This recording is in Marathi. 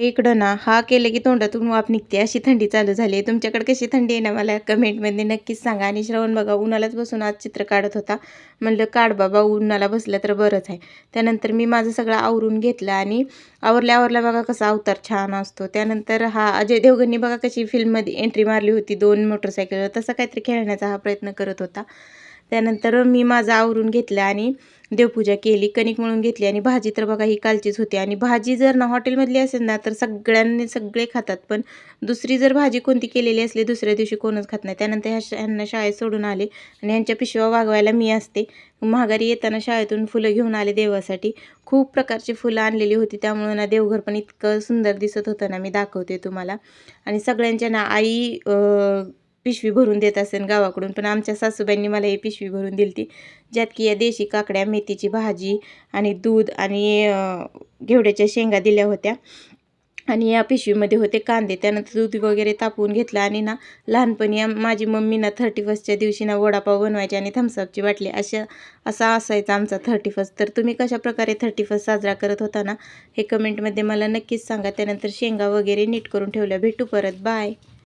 इकडं ना हा केलं की तोंडातून वाफ निघते अशी थंडी चालू झाली आहे. तुमच्याकडे कशी थंडी आहे ना मला कमेंटमध्ये नक्कीच सांगा. आणि श्रवण बघा उन्हालाच बसून आज चित्र काढत होता. म्हणलं काढ बाबा उन्हाला बसलं तर बरंच आहे. त्यानंतर मी माझं सगळं आवरून घेतलं आणि आवरल्या बघा कसा अवतार छान असतो. त्यानंतर हा अजय देवगणनी बघा कशी फिल्ममध्ये एंट्री मारली होती 2 मोटरसायकलवर तसा काहीतरी खेळण्याचा हा प्रयत्न करत होता. त्यानंतर मी माझं आवरून घेतलं आणि देवपूजा केली, कणिक मळून घेतली आणि भाजी तर बघा ही कालचीच होती. आणि भाजी जर ना हॉटेलमधली असेल ना तर सगळे खातात, पण दुसरी जर भाजी कोणती केलेली असली दुसऱ्या दिवशी कोणच खात नाही. त्यानंतर ह्यांना शाळेत सोडून आले आणि ह्यांच्या पिशव्या वागवायला मी असते. माघारी येताना शाळेतून फुलं घेऊन आले देवासाठी. खूप प्रकारची फुलं आणलेली होती, त्यामुळे ना देवघर पण इतकं सुंदर दिसत होतं ना, मी दाखवते तुम्हाला. आणि सगळ्यांच्या ना आई पिशवी भरून देत असेल गावाकडून, पण आमच्या सासूबाईंनी मला ही पिशवी भरून दिली ती, ज्यात की या देशी काकड्या, मेथीची भाजी आणि दूध आणि घेवड्याच्या शेंगा दिल्या होत्या. आणि या पिशवीमध्ये होते कांदे. त्यानंतर दूध वगैरे तापवून घेतलं आणि ना लहानपणी माझी मम्मी ना 31च्या दिवशी ना वडापाव बनवायची आणि थम्सअपची बाटली असा असायचा आमचा 31. तर तुम्ही कशाप्रकारे 31 साजरा करत होता ना हे कमेंटमध्ये मला नक्कीच सांगा. त्यानंतर शेंगा वगैरे नीट करून ठेवल्या. भेटू परत. बाय.